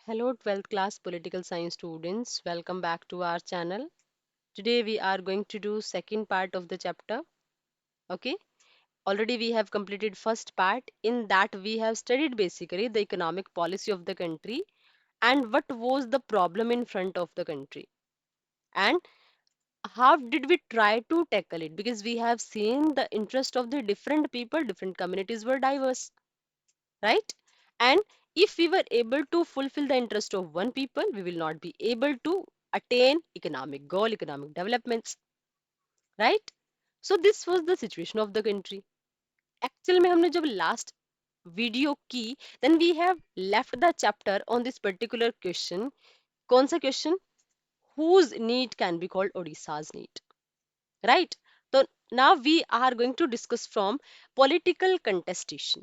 Hello, 12th class political science students. Welcome back to our channel. Today we are going to do second part of the chapter. Okay. Already we have completed first part. In that we have studied basically the economic policy of the country and what was the problem in front of the country and how did we try to tackle it, because we have seen the interest of the different people, different communities were diverse, right? And if we were able to fulfill the interest of one people, we will not be able to attain economic goal, economic developments, right? So this was the situation of the country. Actually में हमने जब last video की, then we have left the chapter on this particular question. कौन सा question? Whose need can be called Odisha's need, right? So now we are going to discuss from political contestation.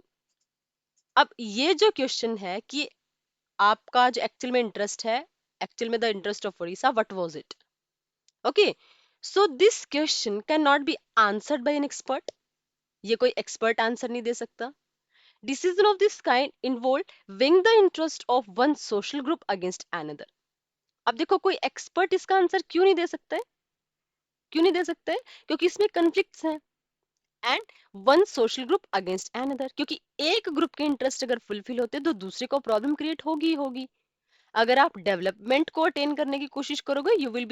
अब ये जो question है कि आपका जो एक्चुअल में इंटरेस्ट है, एक्चुअल में the interest of Orissa, what was it? Okay, so this question can not be answered bye an expert. ये कोई एक्सपर्ट आंसर नहीं दे सकता. Decision of this kind involve wing the interest of one social group against another. अब देखो, कोई expert इसका answer क्यों नहीं दे सकता है? क्यों नहीं दे सकता है? क्योंकि इसमें कन्फ्लिक्ट्स हैं. And one social group against another, क्योंकि एक ग्रुप के इंटरेस्ट अगर फुलफिल होते तो दूसरे को प्रॉब्लम क्रिएट होगी ही होगी. अगर आप डेवलपमेंट को अटेन करने की कोशिश करोगे, you will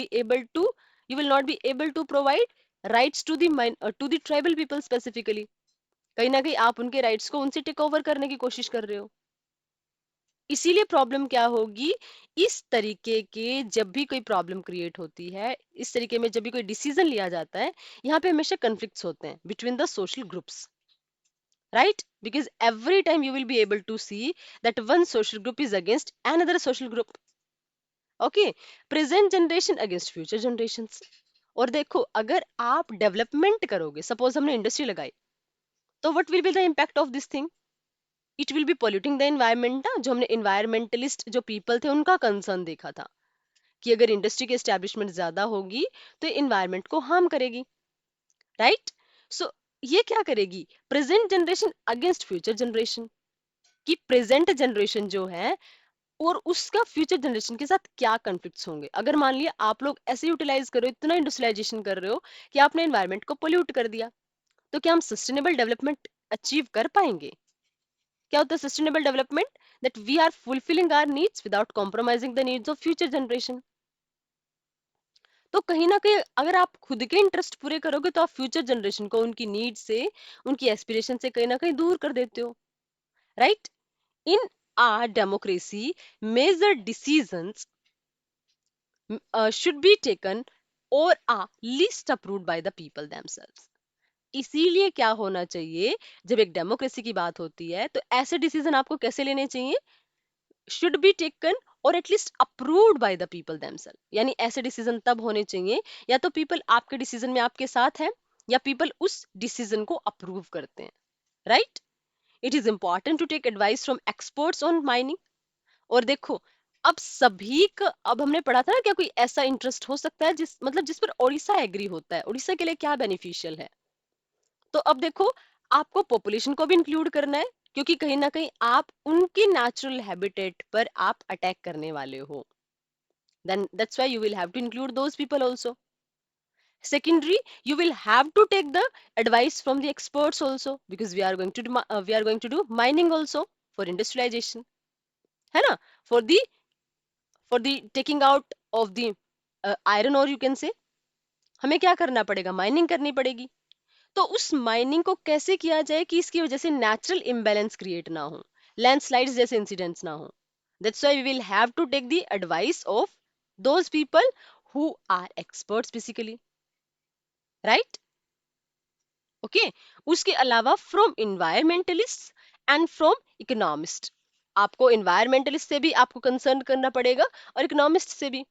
not be able to provide rights to the tribal people specifically. कहीं ना कहीं आप उनके राइट्स को उनसे टेक ओवर करने की कोशिश कर रहे हो. इसीलिए प्रॉब्लम क्या होगी, इस तरीके के जब भी कोई प्रॉब्लम क्रिएट होती है, इस तरीके में जब भी कोई डिसीजन लिया जाता है, यहाँ पे हमेशा कन्फ्लिक्ट्स होते हैं between the social groups, right? Because every time you will be able to see that one social group is against another social group. Okay, present generation against future generation. और देखो, अगर आप डेवलपमेंट करोगे, suppose हमने industry लगाई, तो what will be the impact of this thing? It will be polluting the environment ना. जो हमने इन्वायरमेंटलिस्ट जो पीपल थे उनका कंसर्न देखा था कि अगर इंडस्ट्री की एस्टेब्लिशमेंट ज्यादा होगी तो इन्वायरमेंट को हार्म करेगी, राइट? सो ये क्या करेगी? Present generation against future generation. कि प्रेजेंट जनरेशन जो है और उसका फ्यूचर जनरेशन के साथ क्या कॉन्फ्लिक्ट्स होंगे. अगर मान लिया आप लोग ऐसे यूटिलाइज कर रहे हो, इतना इंडस्ट्रियलाइजेशन कर रहे हो कि आपने एनवायरनमेंट को पोल्यूट कर दिया, तो क्या हम सस्टेनेबल डेवलपमेंट अचीव कर पाएंगे? क्या होता है sustainable development? That we are fulfilling our needs without compromising the needs of future generation. तो कहीं ना कहीं अगर आप खुद के इंटरेस्ट पूरे करोगे तो आप फ्यूचर जनरेशन को उनकी नीड से, उनकी एस्पिरेशन से कहीं ना कहीं दूर कर देते हो, right? In our democracy, major decisions should be taken or are least approved by the people themselves. इसीलिए क्या होना चाहिए, जब एक डेमोक्रेसी की बात होती है तो ऐसे डिसीजन आपको कैसे लेने चाहिए? शुड बी टेकन और at least approved by the people themselves. यानी ऐसे डिसीजन तब होने चाहिए या तो पीपल आपके डिसीजन में आपके साथ है, या पीपल उस डिसीजन को अप्रूव करते हैं, right? It is important to take advice from experts on mining. और देखो, अब सभी का, अब हमने पढ़ा था ना, क्या कोई ऐसा इंटरेस्ट हो सकता है जिस मतलब जिस पर ओडिशा एग्री होता है? ओडिशा के लिए क्या बेनिफिशियल है? तो अब देखो, आपको पॉपुलेशन को भी इंक्लूड करना है, क्योंकि कहीं ना कहीं आप उनके नेचुरल हैबिटेट पर आप अटैक करने वाले हो. Then that's why you will have to include those people also. Secondary, you will have to take the advice from the experts also, because we are going to do mining also for industrialization, है ना? For the taking out of the iron ore, you can say. हमें क्या करना पड़ेगा? Mining करनी पड़ेगी. तो उस माइनिंग को कैसे किया जाए कि इसकी वजह से नेचुरल इम्बैलेंस क्रिएट ना हो, लैंडस्लाइड्स जैसे इंसिडेंट्स ना हो. That's why we will have to take the advice of those people who are experts basically, right? Okay. उसके अलावा from environmentalist and from economist. आपको इन्वायरमेंटलिस्ट से भी आपको कंसर्न करना पड़ेगा और इकोनॉमिस्ट से भी,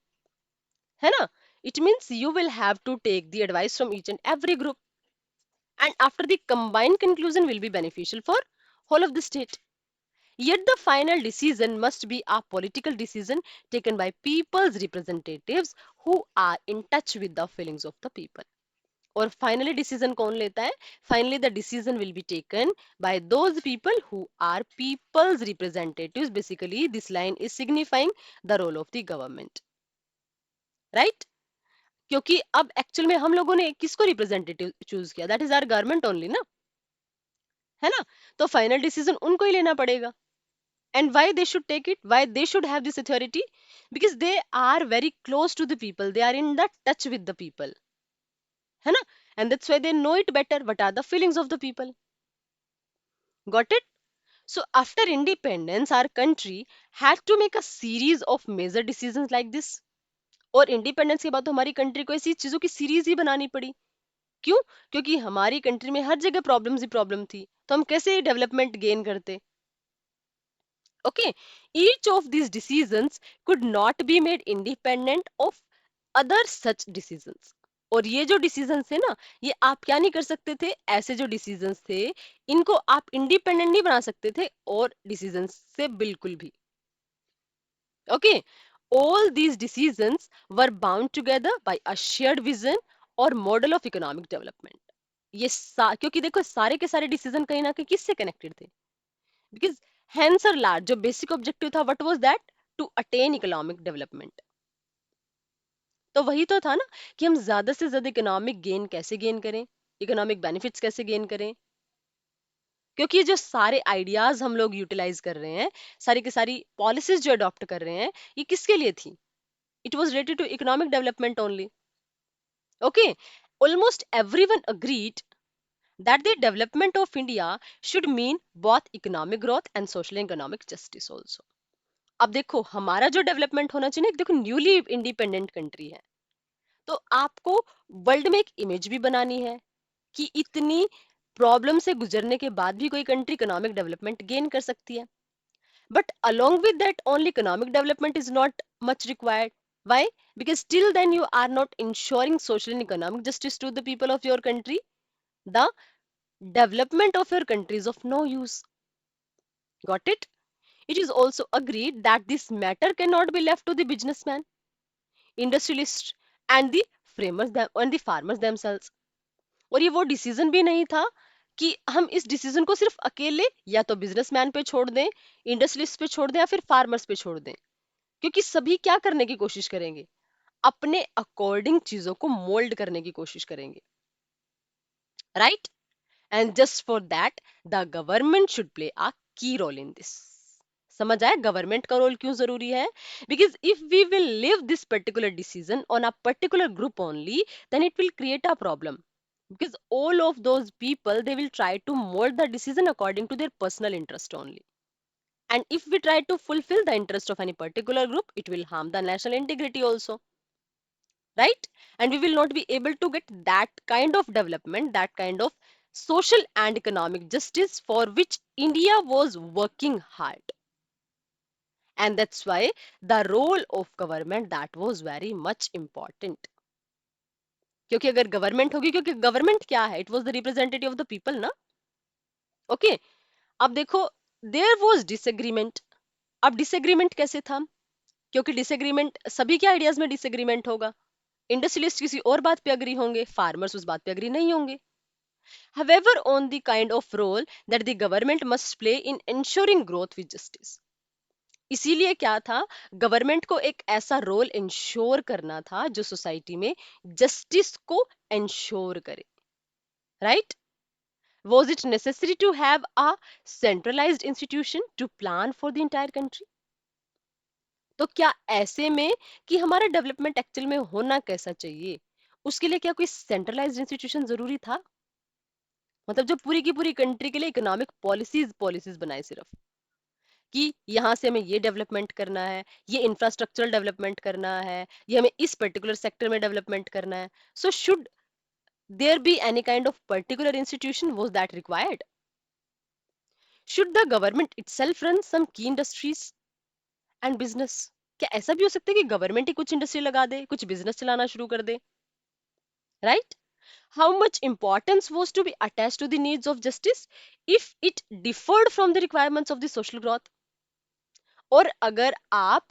है ना? It means you will have to take the advice from each and every group, and after the combined conclusion will be beneficial for whole of the state. Yet the final decision must be a political decision taken by people's representatives who are in touch with the feelings of the people. और finally decision कौन लेता है? Finally the decision will be taken by those people who are people's representatives. Basically this line is signifying the role of the government, right? क्योंकि अब actual में हम लोगों ने किसको रिप्रेजेंटेटिव चूज किया? That is our government only ना, है ना? तो फाइनल डिसीजन उनको ही लेना पड़ेगा. And why they should take it, why they should have this authority? Because they are very close to the people, they are in the touch with the people, है ना? And that's why they know it better what are the feelings of the people. Got it? So after independence our country had to make a series of major decisions like this. और independence के बाद तो हमारी country को ऐसी चीजों की series ही बनानी पड़ी. क्यों? क्योंकि हमारी कंट्री में हर जगह प्रॉब्लम्स ही प्रॉब्लम थी, तो हम कैसे डेवलपमेंट गेन करते? Okay, each of these decisions could not be made independent of other such decisions. और ये जो डिसीजंस थे ना, ये आप क्या नहीं कर सकते थे? ऐसे जो डिसीजंस थे इनको आप इंडिपेंडेंट नहीं बना सकते थे और डिसीजंस से बिल्कुल भी. Okay, all these decisions were bound together by a shared vision और मॉडल ऑफ इकोनॉमिक डेवलपमेंट. क्योंकि देखो सारे के सारे डिसीजन कहीं ना कहीं किससे कनेक्टेड थे? Because hence our large जो basic objective था, what was that? To attain economic development. तो वही तो था ना कि हम ज्यादा से ज्यादा इकोनॉमिक गेन कैसे गेन करें, इकोनॉमिक बेनिफिट्स कैसे गेन करें. क्योंकि ये जो सारे आइडियाज हम लोग यूटिलाइज कर रहे हैं, सारी की सारी पॉलिसीज जो अडॉप्ट कर रहे हैं, ये किसके लिए थी? It was related to economic development only. Okay, almost everyone agreed that the development of India should mean both economic growth and social and economic justice also. अब देखो हमारा जो डेवलपमेंट होना चाहिए ना, देखो न्यूली इंडिपेंडेंट कंट्री है, तो आपको वर्ल्ड में एक इमेज भी बनानी है कि इतनी प्रॉब्लम से गुजरने के बाद भी कोई कंट्री इकोनॉमिक डेवलपमेंट गेन कर सकती है. But along with that only economic development is not much required. Why? Because till then you are not ensuring social and economic justice to the people of your country. The development of your country is of no use. Got it? It is also agreed that this matter cannot be left to the businessman, industrialist and the framers and the farmers themselves. और ये वो decision भी नहीं था कि हम इस decision को सिर्फ अकेले या तो बिजनेसमैन पे छोड़ दें, इंडस्ट्रियलिस्ट पे छोड़ दें या फिर फार्मर्स पे छोड़ दें. क्योंकि सभी क्या करने की कोशिश करेंगे? अपने अकॉर्डिंग चीजों को मोल्ड करने की कोशिश करेंगे, right? And just for that the government should play a की रोल इन दिस. समझ आए गवर्नमेंट का रोल क्यों जरूरी है? Because if we will leave this particular decision on a particular group only, then it will create a problem. Because all of those people they will try to mold the decision according to their personal interest only. And if we try to fulfill the interest of any particular group, it will harm the national integrity also, right? And we will not be able to get that kind of development, that kind of social and economic justice for which India was working hard. And that's why the role of government that was very much important. क्योंकि अगर government होगी, क्योंकि government क्या है? It was the representative of the people ना. Okay, अब देखो there was disagreement. अब डिसएग्रीमेंट कैसे था? क्योंकि डिसएग्रीमेंट सभी के आइडियाज में डिसएग्रीमेंट होगा. इंडस्ट्रियलिस्ट किसी और बात पे अग्री होंगे, फार्मर्स उस बात पे अग्री नहीं होंगे. However, on the kind of role that the government must play in ensuring growth with justice. इसीलिए क्या था? गवर्नमेंट को एक ऐसा रोल इंश्योर करना था जो सोसाइटी में जस्टिस को इंश्योर करे, right? Was it necessary to have a centralized institution to plan for the entire country? तो क्या ऐसे में कि हमारा डेवलपमेंट एक्चुअल में होना कैसा चाहिए, उसके लिए क्या कोई सेंट्रलाइज्ड इंस्टीट्यूशन जरूरी था? मतलब जो पूरी की पूरी कंट्री के लिए इकोनॉमिक पॉलिसीज पॉलिसीज बनाए सिर्फ कि यहाँ से हमें ये डेवलपमेंट करना है, ये इंफ्रास्ट्रक्चरल डेवलपमेंट करना है, ये हमें इस पर्टिकुलर सेक्टर में डेवलपमेंट करना है. So should there be any kind of particular institution was that required? Should the government itself run some key industries and business? क्या ऐसा भी हो सकता है कि गवर्नमेंट ही कुछ इंडस्ट्री लगा दे, कुछ बिजनेस चलाना शुरू कर दे, right? How much importance was to be attached to the needs of justice if it differed from the requirements of the social growth? और अगर आप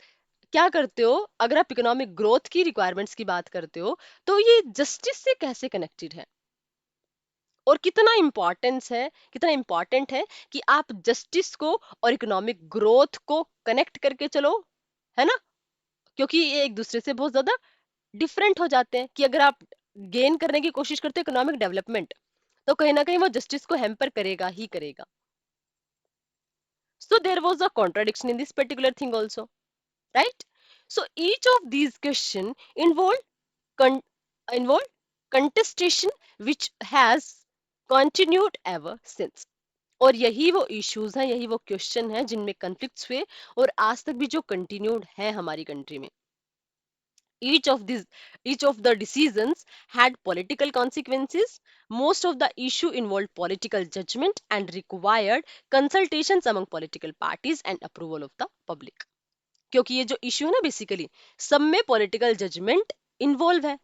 क्या करते हो, अगर आप इकोनॉमिक ग्रोथ की रिक्वायरमेंट्स की बात करते हो, तो ये जस्टिस से कैसे कनेक्टेड है और कितना इंपॉर्टेंट है कि आप जस्टिस को और इकोनॉमिक ग्रोथ को कनेक्ट करके चलो, है ना? क्योंकि ये एक दूसरे से बहुत ज्यादा डिफरेंट हो जाते हैं कि अगर आप गेन करने की कोशिश करते हो इकोनॉमिक डेवलपमेंट, तो कहीं ना कहीं वो जस्टिस को हैम्पर करेगा ही करेगा. So there was a contradiction in this particular thing also, right? So each of these question involved con- involved contestation which has continued ever since. और यही वो इश्यूज हैं, यही वो क्वेश्चन है जिनमें कन्फ्लिक्ट्स हुए और आज तक भी जो कंटिन्यूड है हमारी कंट्री में. each of these each of the decisions had political consequences. Most of the issue involved political judgment and required consultations among political parties and approval of the public. क्योंकि ये जो इश्यू है ना, basically सब में political judgement involve है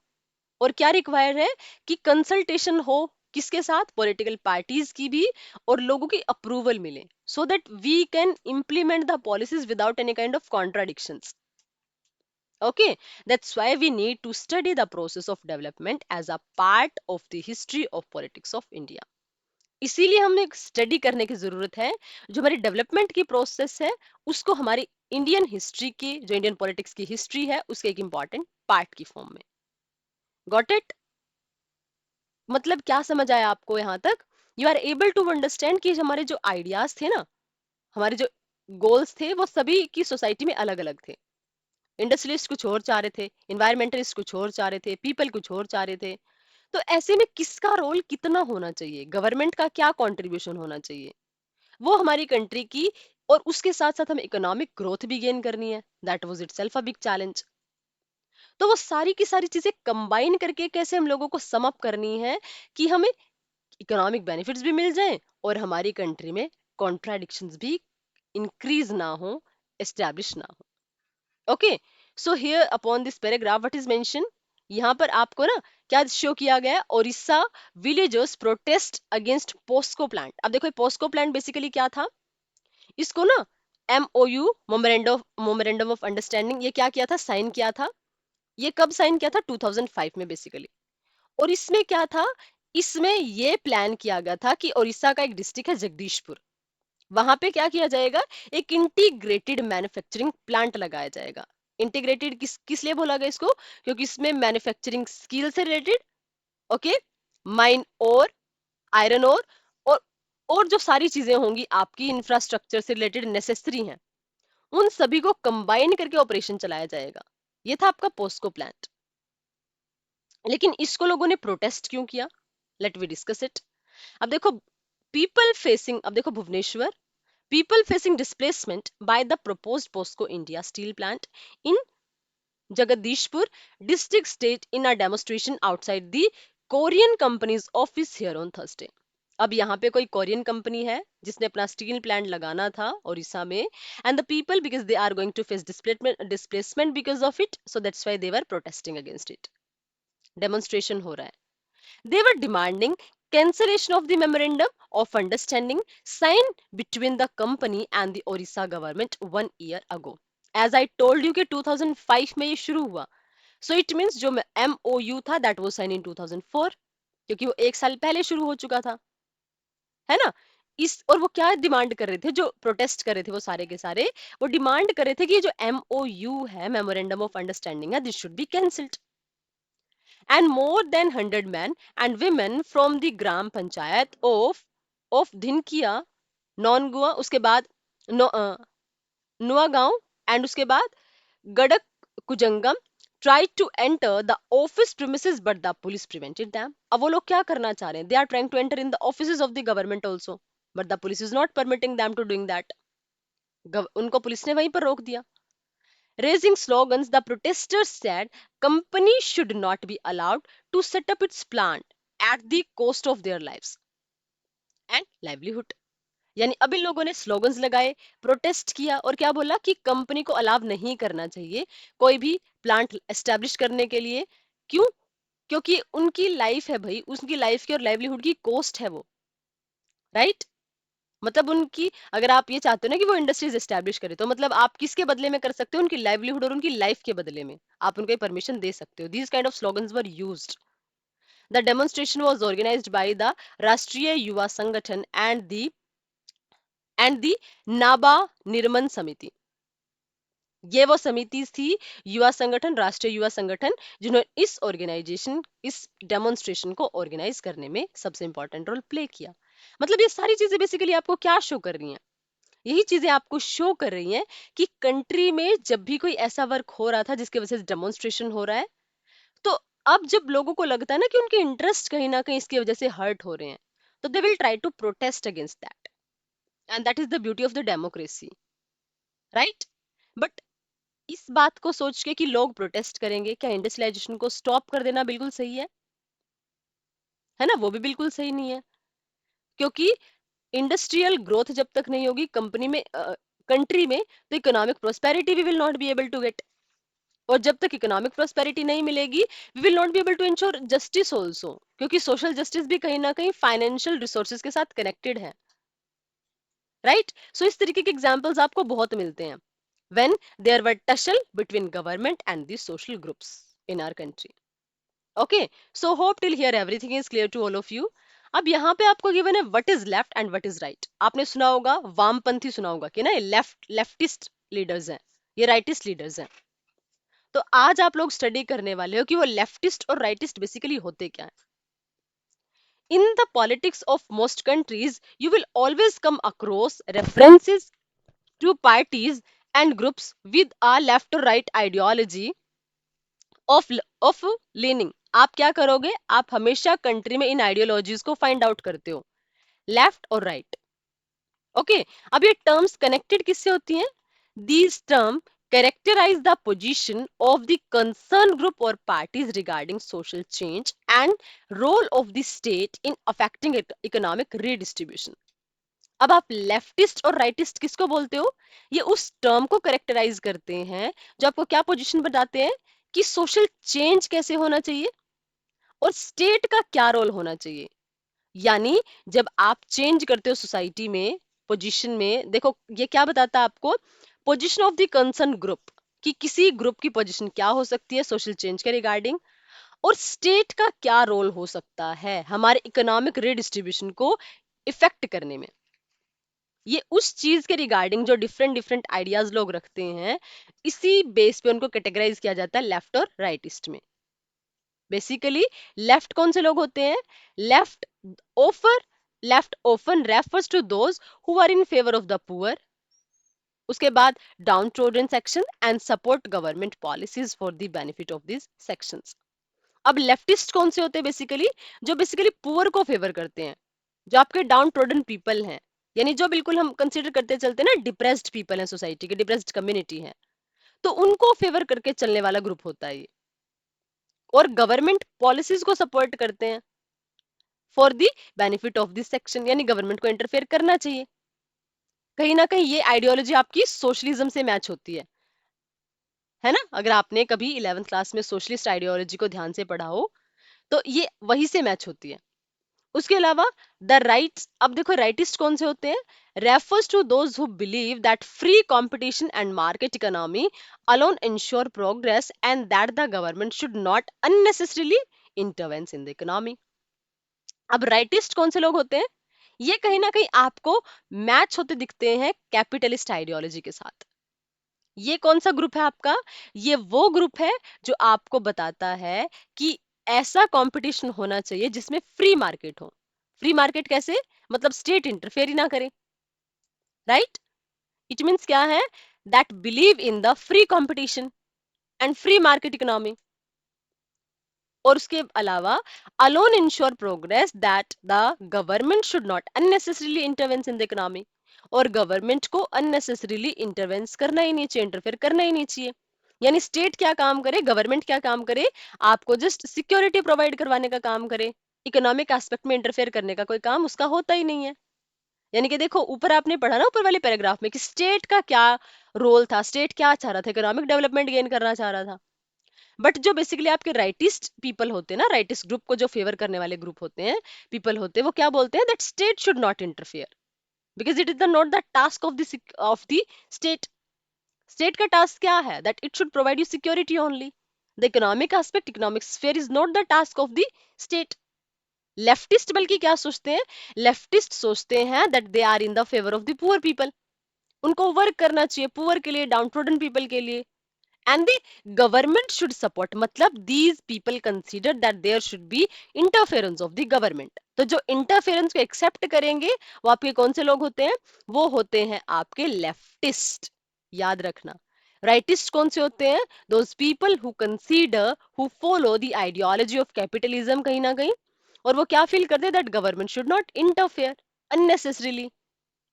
और क्या रिक्वायर है कि कंसल्टेशन हो, किसके साथ, पॉलिटिकल पार्टीज की भी, और लोगों की अप्रूवल मिले, so that we can implement the policies without any kind of contradictions. Okay, that's why we need to study the process of development as a part of the history of politics of India. इसीलिए हमें एक study करने की जरूरत है, जो हमारी development की प्रोसेस है उसको हमारी इंडियन हिस्ट्री की, जो इंडियन पॉलिटिक्स की हिस्ट्री है उसके एक इंपॉर्टेंट पार्ट की फॉर्म में. Got it? मतलब क्या समझ आया आपको यहाँ तक? You are able to understand कि हमारे जो आइडियाज थे ना, हमारे जो गोल्स थे, वो सभी की सोसाइटी में अलग अलग थे. इंडस्ट्रियलिस्ट कुछ और चाह रहे थे, इन्वायरमेंटलिस्ट कुछ और चाह रहे थे, पीपल कुछ और चाह रहे थे. तो ऐसे में किसका रोल कितना होना चाहिए, गवर्नमेंट का क्या कंट्रीब्यूशन होना चाहिए, वो हमारी कंट्री की, और उसके साथ साथ हमें इकोनॉमिक ग्रोथ भी गेन करनी है. That was itself a big challenge. तो वो सारी की सारी चीजें कंबाइन करके कैसे हम लोगों को सम अप करनी है कि हमें इकोनॉमिक बेनिफिट्स भी मिल जाएं और हमारी कंट्री में कॉन्ट्राडिक्शंस भी इंक्रीज ना हो, एस्टैब्लिश ना हो. Okay, so here upon this paragraph what is mention, यहाँ पर आपको ना क्या शो किया गया है, Odisha villagers protest against POSCO plant. अब देखो पोस्को प्लांट बेसिकली क्या था, इसको ना एमओयू, मोमेरेंडम ऑफ अंडरस्टैंडिंग, ये क्या किया था, साइन किया था. ये कब साइन किया था, 2005 में बेसिकली. और इसमें क्या था, इसमें ये प्लान किया गया था कि ओडिशा का एक डिस्ट्रिक्ट है जगदीशपुर, वहां पे क्या किया जाएगा, एक इंटीग्रेटेड मैन्युफैक्चरिंग प्लांट लगाया जाएगा. इंटीग्रेटेड किस लिए बोला गया इसको, क्योंकि इसमें मैन्युफैक्चरिंग स्किल से रिलेटेड, ओके, माइन और आयरन और और जो सारी चीजें होंगी आपकी इंफ्रास्ट्रक्चर से रिलेटेड नेसेसरी हैं, उन सभी को कंबाइन करके ऑपरेशन चलाया जाएगा. ये था आपका पोस्को प्लांट. लेकिन इसको लोगों ने प्रोटेस्ट क्यों किया, लेट वी डिस्कस इट. अब देखो पीपल फेसिंग, अब देखो Bhubaneswar, people facing displacement by the proposed POSCO India steel plant in Jagadishpur district state in a demonstration outside the Korean company's office here on Thursday. अब यहाँ पे कोई Korean company है जिसने अपना स्टील प्लांट लगाना था ओडिशा में, and the people because they are going to face displacement because of it, so that's why they were protesting against it. Demonstration हो रहा है. They were demanding cancellation of the memorandum of understanding signed between the company and the Orissa government 1 year ago. As I told you कि 2005 में ये शुरू हुआ. So it means जो MOU था that was signed in 2004, क्योंकि वो एक साल पहले शुरू हो चुका था, है ना? इस और वो क्या डिमांड कर रहे थे, जो प्रोटेस्ट कर रहे थे वो सारे के सारे, वो डिमांड कर रहे थे कि ये जो MOU है, मेमोरेंडम ऑफ अंडरस्टैंडिंग है, this should be cancelled. And more than 100 men and women from the Gram Panchayat of Dhinkia, Nongua, उसके बाद Nuagaon, and उसके बाद Gadak Kujangam tried to enter the office premises but the police prevented them. अब वो लोग क्या करना चाह रहे हैं, they are trying to enter in the offices of the government also, but the police is not permitting them to doing that. उनको police ने वहीं पर रोक दिया. Raising slogans, the protesters said company should not be allowed to set up its plant at the cost of their lives and livelihood. यानी अभी लोगों ने स्लोगन्स लगाए, प्रोटेस्ट किया और क्या बोला कि कंपनी को अलाव नहीं करना चाहिए कोई भी प्लांट एस्टेब्लिश करने के लिए. क्यों? क्योंकि उनकी लाइफ है भाई, उनकी लाइफ की और लाइवलीहुड की कॉस्ट है वो, राइट? मतलब उनकी, अगर आप ये चाहते हो ना कि वो इंडस्ट्रीज एस्टैब्लिश करे, तो मतलब आप किसके बदले में कर सकते हो? उनकी लाइवलीहुड और उनकी लाइफ के बदले में आप उनको परमिशन दे सकते हो. These kind of slogans were used. The demonstration was organised by the Rashtriya Yuva संगठन एंड दी नाबा निर्मन समिति. ये वो समिति थी, युवा संगठन, राष्ट्रीय युवा संगठन, जिन्होंने इस डेमोन्स्ट्रेशन को ऑर्गेनाइज करने में सबसे इंपॉर्टेंट रोल प्ले किया. मतलब ये सारी चीजें बेसिकली आपको क्या शो कर रही हैं? यही चीजें आपको शो कर रही हैं कि कंट्री में जब भी कोई ऐसा वर्क हो रहा था जिसकी वजह से डेमोन्स्ट्रेशन हो रहा है, तो अब जब लोगों को लगता है ना कि उनके इंटरेस्ट कहीं ना कहीं इसकी वजह से हर्ट हो रहे हैं, तो they will try to protest against that. And that is the beauty of the democracy, right? But इस बात को सोच के कि लोग प्रोटेस्ट करेंगे, क्या इंडस्ट्रियलाइजेशन को स्टॉप कर देना बिल्कुल सही है ना? वो भी बिल्कुल सही नहीं है. क्योंकि इंडस्ट्रियल ग्रोथ जब तक नहीं होगी कंपनी में, कंट्री में, तो economic prosperity we will not be able to get. और जब तक इकोनॉमिक प्रोस्पेरिटी नहीं मिलेगी, we will not be able to ensure justice also, क्योंकि सोशल जस्टिस भी कहीं ना कहीं फाइनेंशियल रिसोर्सेज के साथ कनेक्टेड है, राइट? सो इस तरीके के एग्जाम्पल्स आपको बहुत मिलते हैं when there were tussle between government and the social groups in our country. Okay, so hope till here everything is clear to all of you. अब यहाँ पे आपको गिवन है what is left and what is right. आपने सुना होगा, वामपंथी सुना होगा कि ना, ये लेफ्टिस्ट लीडर्स हैं, ये राइटिस्ट लीडर्स हैं. तो आज आप लोग स्टडी करने वाले हो कि वो लेफ्टिस्ट और राइटिस्ट बेसिकली होते क्या है. In the politics of most countries, you will always come across references to parties and groups with a left or right ideology of leaning. आप क्या करोगे? आप हमेशा कंट्री में इन आइडियोलॉजीज को फाइंड आउट करते हो, लेफ्ट और राइट. ओके, अब ये टर्म्स कनेक्टेड किससे होती हैं? These term characterize the position of the concerned group or parties regarding social change and role of the state in affecting economic redistribution. अब आप लेफ्टिस्ट और राइटिस्ट किसको बोलते हो? ये उस टर्म को करेक्टराइज करते हैं जो आपको क्या पोजीशन बताते हैं कि सोशल चेंज कैसे होना चाहिए और स्टेट का क्या रोल होना चाहिए. यानी जब आप चेंज करते हो सोसाइटी में, पोजीशन में, देखो ये क्या बताता है आपको? Position of the concern group, कि किसी ग्रुप की पोजीशन क्या हो सकती है सोशल चेंज के रिगार्डिंग, और स्टेट का क्या रोल हो सकता है हमारे इकोनॉमिक रिडिस्ट्रीब्यूशन को इफेक्ट करने में. ये उस चीज के रिगार्डिंग जो डिफरेंट डिफरेंट आइडियाज लोग रखते हैं, इसी बेस पे उनको कैटेगराइज किया जाता है लेफ्ट और राइटिस्ट में. बेसिकली लेफ्ट कौन से लोग होते हैं? Left offer left often refers to those who are in favour of the poor. उसके बाद downtrodden section and support government policies for the benefit of this sections. अब लेफ्टिस्ट कौन से होते हैं? बेसिकली जो बेसिकली पुअर को favour करते हैं, जो आपके डाउन ट्रोडन पीपल हैं, यानी जो बिल्कुल हम कंसीडर करते चलते हैं ना, डिप्रेस्ड पीपल है, सोसाइटी के डिप्रेस्ड कम्युनिटी है, तो उनको फेवर करके चलने वाला ग्रुप होता है ये. और गवर्नमेंट पॉलिसीज को सपोर्ट करते हैं for the benefit of this section, यानी गवर्नमेंट को इंटरफेयर करना चाहिए. कहीं ना कहीं ये आइडियोलॉजी आपकी सोशलिज्म से मैच होती है ना? अगर आपने कभी 11th क्लास में सोशलिस्ट आइडियोलॉजी को ध्यान से पढ़ा हो, तो ये वही से मैच होती है. उसके अलावा द राइट्स, अब देखो राइटिस्ट कौन से होते हैं? Refers to those who believe that free competition and market economy alone ensure progress and that the government should not unnecessarily intervenes in the economy. अब राइटिस्ट कौन से लोग होते हैं? ये कहीं ना कहीं आपको मैच होते दिखते हैं कैपिटलिस्ट आइडियोलॉजी के साथ. ये कौन सा ग्रुप है आपका? ये वो ग्रुप है जो आपको बताता है कि ऐसा कंपटीशन होना चाहिए जिसमें फ्री मार्केट हो. फ्री मार्केट कैसे? मतलब स्टेट इंटरफेयर ही ना करे, राइट? इट मींस क्या है? That believe in the free competition and free market economy. और उसके अलावा alone ensure progress that the government should not unnecessarily intervenes in the economy. और गवर्नमेंट को अननेसेसरीली इंटरवेंस करना ही नहीं चाहिए, इंटरफेयर करना ही नहीं चाहिए. यानी स्टेट क्या काम करे, गवर्नमेंट क्या काम करे? आपको जस्ट सिक्योरिटी प्रोवाइड करवाने का काम करे. इकोनॉमिक एस्पेक्ट में इंटरफेयर करने का कोई काम उसका होता ही नहीं है. यानी कि देखो, ऊपर आपने पढ़ा ना, ऊपर वाले पैराग्राफ में, कि स्टेट का क्या रोल था, स्टेट क्या चाह रहा था, इकोनॉमिक डेवलपमेंट गेन करना चाह रहा था. बट जो बेसिकली आपके राइटिस्ट पीपल होते हैं ना, राइटिस्ट ग्रुप को जो फेवर करने वाले ग्रुप होते हैं, पीपल होते हैं, वो क्या बोलते हैं? That state should not interfere. because it is the not the task of the state. State का task क्या है? That it should provide you security only. The economic aspect, economic sphere is not the task of the state. Leftist बल्कि क्या सोचते हैं? Leftist सोचते हैं that they are in the favour of the poor people, उनको work करना चाहिए poor के लिए, डाउन ट्रोडन पीपल के लिए, and the government should support, मतलब these people consider that there should be interference of the government. तो जो इंटरफेरेंस को एक्सेप्ट करेंगे वो आपके कौन से लोग होते हैं? वो होते हैं आपके लेफ्टिस्ट, याद रखना। राइटिस्ट कौन से होते हैं? Those people who consider, who follow the ideology of capitalism कहीं ना कहीं, और वो क्या फील करते हैं? That government should not interfere unnecessarily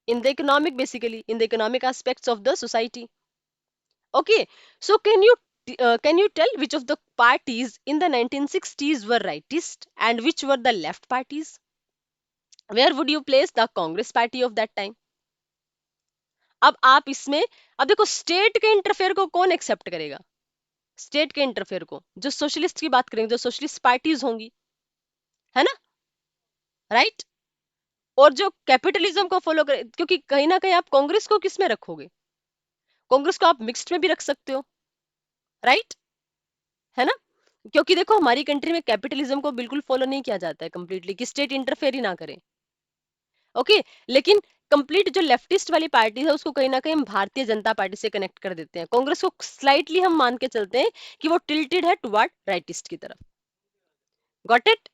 in the economic, basically in the economic aspects of the society. Okay, so can you tell which of the parties in the 1960s were rightist and which were the left parties? Where would you place the Congress party of that time? अब आप इसमें, अब देखो state के interfere को कौन accept करेगा? State के इंटरफेयर को जो सोशलिस्ट की बात करेंगे, जो सोशलिस्ट पार्टीज होंगी, है ना, राइट? और जो कैपिटलिज्म को फॉलो करे, क्योंकि कहीं ना कहीं आप कांग्रेस को किस में रखोगे? कांग्रेस को आप मिक्स्ड में भी रख सकते हो, राइट, है ना? क्योंकि देखो हमारी कंट्री में कैपिटलिज्म को बिल्कुल फॉलो नहीं किया जाता है कंप्लीटली, कि स्टेट इंटरफेयर ही ना करे। ओके, लेकिन कंप्लीट जो लेफ्टिस्ट वाली पार्टी है उसको कहीं ना कहीं हम भारतीय जनता पार्टी से कनेक्ट कर देते हैं, कांग्रेस को स्लाइटली हम मान के चलते हैं कि वो टिल्टेड है टुवर्ड राइटिस्ट की तरफ। Got it?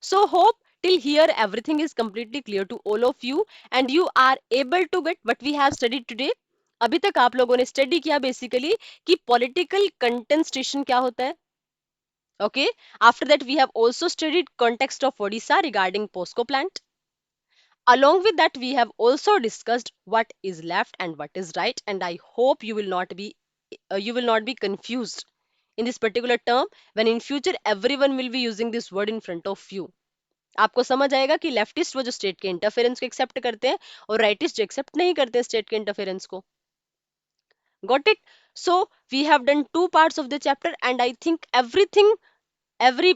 So hope till here everything is completely clear to all of you and you are able to get what we have studied today. अभी तक आप लोगों ने स्टडी किया बेसिकली कि पॉलिटिकल कंटेंस्टेशन क्या होता है। Okay, after that we have also studied context of Odisha regarding POSCO plant. Along with that we have also discussed what is left and what is right, and I hope you will not be confused in this particular term when in future everyone will be using this word in front of you. आपको समझ आएगा कि leftist वो जो state के interference को accept करते हैं और राइटिस्ट जो एक्सेप्ट नहीं करते हैं स्टेट के इंटरफेरेंस को। Got it? So we have done two parts of the chapter and I think everything, every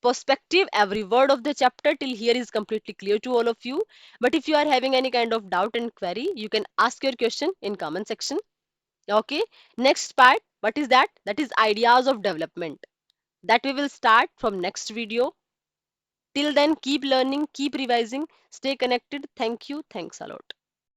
perspective, every word of the chapter till here is completely clear to all of you. But if you are having any kind of doubt and query, you can ask your question in comment section. Okay, next part, what is that? That is ideas of development, that we will start from next video. Till then, keep learning, keep revising, stay connected. Thank you, thanks a lot.